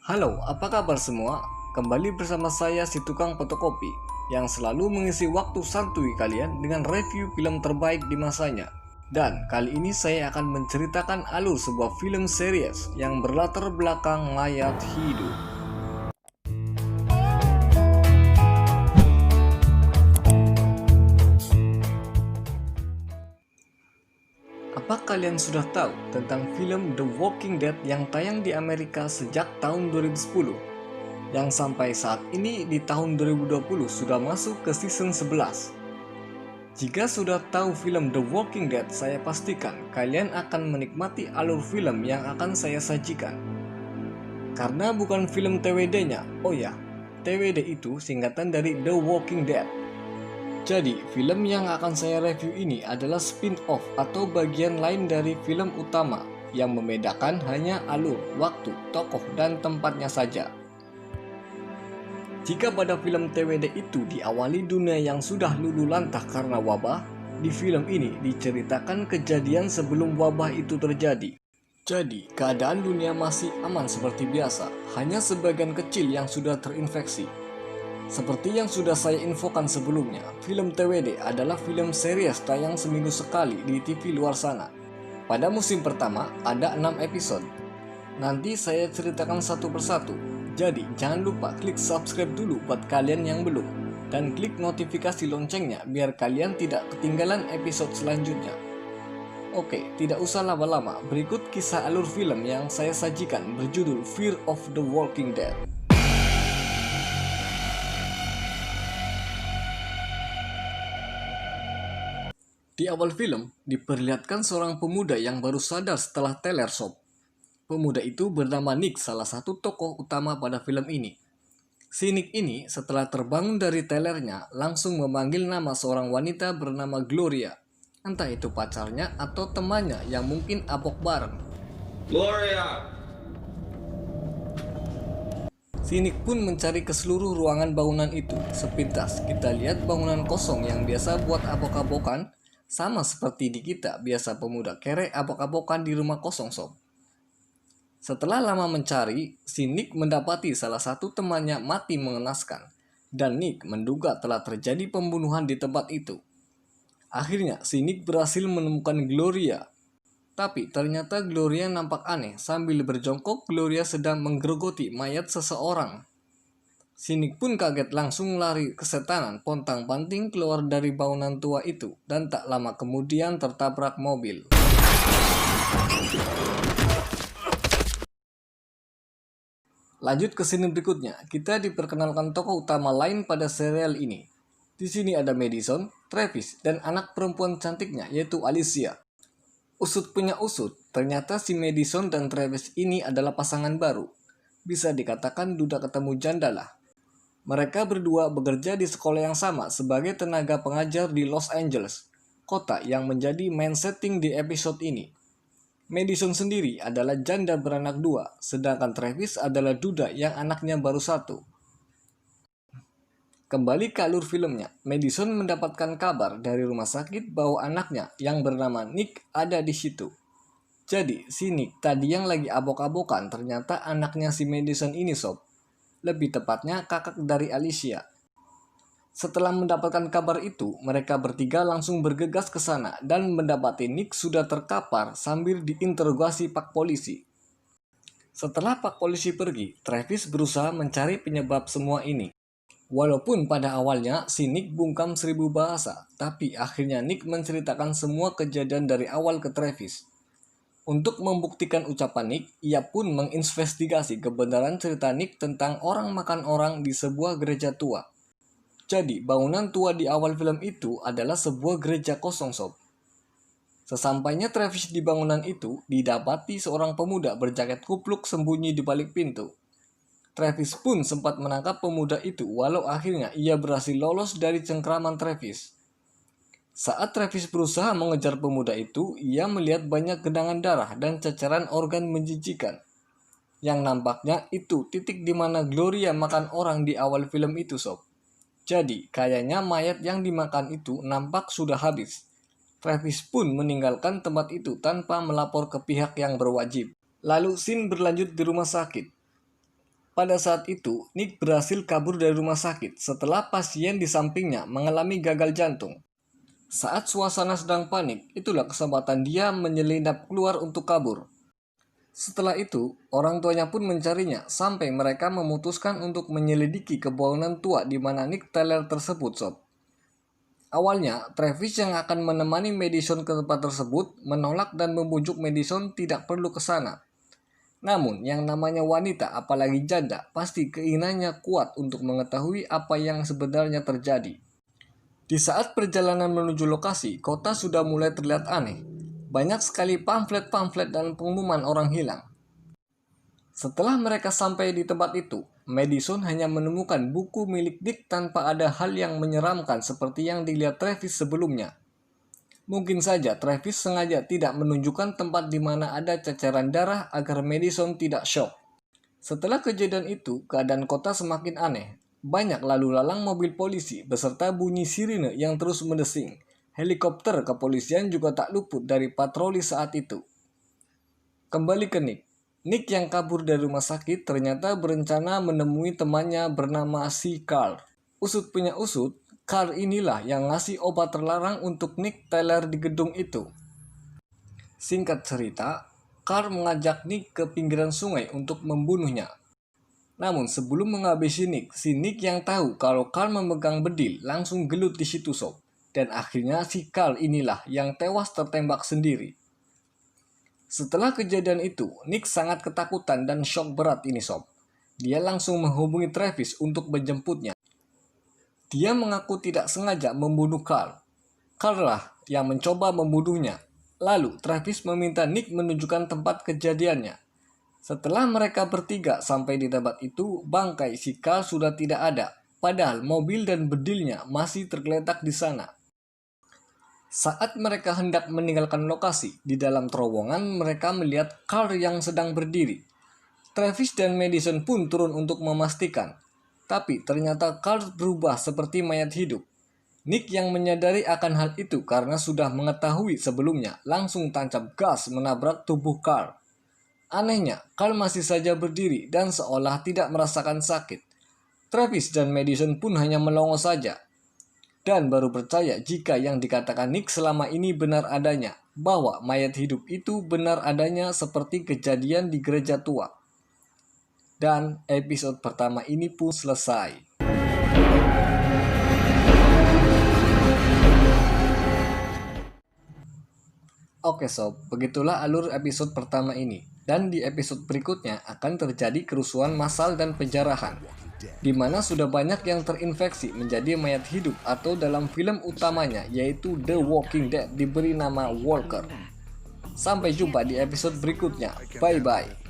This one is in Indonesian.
Halo, apa kabar semua? Kembali bersama saya si tukang fotokopi yang selalu mengisi waktu santuy kalian dengan review film terbaik di masanya. Dan kali ini saya akan menceritakan alur sebuah film series yang berlatar belakang mayat hidup. Apa kalian sudah tahu tentang film The Walking Dead yang tayang di Amerika sejak tahun 2010? Yang sampai saat ini di tahun 2020 sudah masuk ke season 11. Jika sudah tahu film The Walking Dead, saya pastikan kalian akan menikmati alur film yang akan saya sajikan. Karena bukan film TWD-nya, oh ya, TWD itu singkatan dari The Walking Dead. Jadi, film yang akan saya review ini adalah spin-off atau bagian lain dari film utama yang membedakan hanya alur, waktu, tokoh, dan tempatnya saja. Jika pada film TWD itu diawali dunia yang sudah luluh lantah karena wabah, di film ini diceritakan kejadian sebelum wabah itu terjadi. Jadi, keadaan dunia masih aman seperti biasa, hanya sebagian kecil yang sudah terinfeksi. Seperti yang sudah saya infokan sebelumnya, film TWD adalah film series tayang seminggu sekali di TV luar sana. Pada musim pertama, ada 6 episode. Nanti saya ceritakan satu persatu. Jadi jangan lupa klik subscribe dulu buat kalian yang belum. Dan klik notifikasi loncengnya biar kalian tidak ketinggalan episode selanjutnya. Oke, tidak usah lama-lama. Berikut kisah alur film yang saya sajikan berjudul Fear of the Walking Dead. Di awal film, diperlihatkan seorang pemuda yang baru sadar setelah teler shop. Pemuda itu bernama Nick, salah satu tokoh utama pada film ini. Si Nick ini setelah terbangun dari telernya langsung memanggil nama seorang wanita bernama Gloria. Entah itu pacarnya atau temannya yang mungkin abok bareng. Gloria! Si Nick pun mencari ke seluruh ruangan bangunan itu. Sepintas kita lihat bangunan kosong yang biasa buat abok-abokan. Sama seperti di kita, biasa pemuda kere abok-abokan di rumah kosong sob. Setelah lama mencari, si Nick mendapati salah satu temannya mati mengenaskan, dan Nick menduga telah terjadi pembunuhan di tempat itu. Akhirnya, si Nick berhasil menemukan Gloria. Tapi ternyata Gloria nampak aneh, sambil berjongkok Gloria sedang menggerogoti mayat seseorang. Si Nick pun kaget langsung lari kesetanan pontang-panting keluar dari bangunan tua itu, dan tak lama kemudian tertabrak mobil. Lanjut ke scene berikutnya, kita diperkenalkan tokoh utama lain pada serial ini. Di sini ada Madison, Travis, dan anak perempuan cantiknya yaitu Alicia. Usut punya usut, ternyata si Madison dan Travis ini adalah pasangan baru. Bisa dikatakan duda ketemu janda lah. Mereka berdua bekerja di sekolah yang sama sebagai tenaga pengajar di Los Angeles, kota yang menjadi main setting di episode ini. Madison sendiri adalah janda beranak 2, sedangkan Travis adalah duda yang anaknya baru 1. Kembali ke alur filmnya, Madison mendapatkan kabar dari rumah sakit bahwa anaknya yang bernama Nick ada di situ. Jadi, si Nick tadi yang lagi abok-abokan ternyata anaknya si Madison ini sob. Lebih tepatnya kakak dari Alicia. Setelah mendapatkan kabar itu, mereka bertiga langsung bergegas ke sana dan mendapati Nick sudah terkapar sambil diinterogasi Pak Polisi. Setelah Pak Polisi pergi, Travis berusaha mencari penyebab semua ini. Walaupun pada awalnya si Nick bungkam 1000 bahasa, tapi akhirnya Nick menceritakan semua kejadian dari awal ke Travis. Untuk membuktikan ucapan Nick, ia pun menginvestigasi kebenaran cerita Nick tentang orang makan orang di sebuah gereja tua. Jadi, bangunan tua di awal film itu adalah sebuah gereja kosong sob. Sesampainya Travis di bangunan itu, didapati seorang pemuda berjaket kupluk sembunyi di balik pintu. Travis pun sempat menangkap pemuda itu walau akhirnya ia berhasil lolos dari cengkraman Travis. Saat Travis berusaha mengejar pemuda itu, ia melihat banyak genangan darah dan ceceran organ menjijikan. Yang nampaknya itu titik di mana Gloria makan orang di awal film itu sob. Jadi, kayaknya mayat yang dimakan itu nampak sudah habis. Travis pun meninggalkan tempat itu tanpa melapor ke pihak yang berwajib. Lalu scene berlanjut di rumah sakit. Pada saat itu, Nick berhasil kabur dari rumah sakit setelah pasien di sampingnya mengalami gagal jantung. Saat suasana sedang panik, itulah kesempatan dia menyelinap keluar untuk kabur. Setelah itu, orang tuanya pun mencarinya sampai mereka memutuskan untuk menyelidiki kebangunan tua di mana Nick Tyler tersebut, sob. Awalnya, Travis yang akan menemani Madison ke tempat tersebut menolak dan membujuk Madison tidak perlu ke sana. Namun, yang namanya wanita, apalagi janda, pasti keinginannya kuat untuk mengetahui apa yang sebenarnya terjadi. Di saat perjalanan menuju lokasi, kota sudah mulai terlihat aneh. Banyak sekali pamflet-pamflet dan pengumuman orang hilang. Setelah mereka sampai di tempat itu, Madison hanya menemukan buku milik Nick tanpa ada hal yang menyeramkan seperti yang dilihat Travis sebelumnya. Mungkin saja Travis sengaja tidak menunjukkan tempat di mana ada ceceran darah agar Madison tidak shock. Setelah kejadian itu, keadaan kota semakin aneh. Banyak lalu lalang mobil polisi beserta bunyi sirine yang terus mendesing. Helikopter kepolisian juga tak luput dari patroli saat itu. Kembali ke Nick. Nick yang kabur dari rumah sakit ternyata berencana menemui temannya bernama si Carl. Usut punya usut, Carl inilah yang ngasih obat terlarang untuk Nick Tyler di gedung itu. Singkat cerita, Carl mengajak Nick ke pinggiran sungai untuk membunuhnya. Namun sebelum menghabisi Nick, si Nick yang tahu kalau Carl memegang bedil langsung gelut di situ, sob. Dan akhirnya si Carl inilah yang tewas tertembak sendiri. Setelah kejadian itu, Nick sangat ketakutan dan shock berat ini, sob. Dia langsung menghubungi Travis untuk menjemputnya. Dia mengaku tidak sengaja membunuh Carl. Carl lah yang mencoba membunuhnya. Lalu Travis meminta Nick menunjukkan tempat kejadiannya. Setelah mereka bertiga sampai di tempat itu, bangkai si Carl sudah tidak ada. Padahal mobil dan bedilnya masih tergeletak di sana. Saat mereka hendak meninggalkan lokasi, di dalam terowongan mereka melihat Carl yang sedang berdiri. Travis dan Madison pun turun untuk memastikan. Tapi ternyata Carl berubah seperti mayat hidup. Nick yang menyadari akan hal itu karena sudah mengetahui sebelumnya langsung tancap gas menabrak tubuh Carl. Anehnya, Carl masih saja berdiri dan seolah tidak merasakan sakit. Travis dan Madison pun hanya melongo saja. Dan baru percaya jika yang dikatakan Nick selama ini benar adanya, bahwa mayat hidup itu benar adanya seperti kejadian di gereja tua. Dan episode pertama ini pun selesai. Oke sob, begitulah alur episode pertama ini. Dan di episode berikutnya akan terjadi kerusuhan massal dan penjarahan, di mana sudah banyak yang terinfeksi menjadi mayat hidup atau dalam film utamanya yaitu The Walking Dead diberi nama Walker. Sampai jumpa di episode berikutnya. Bye bye.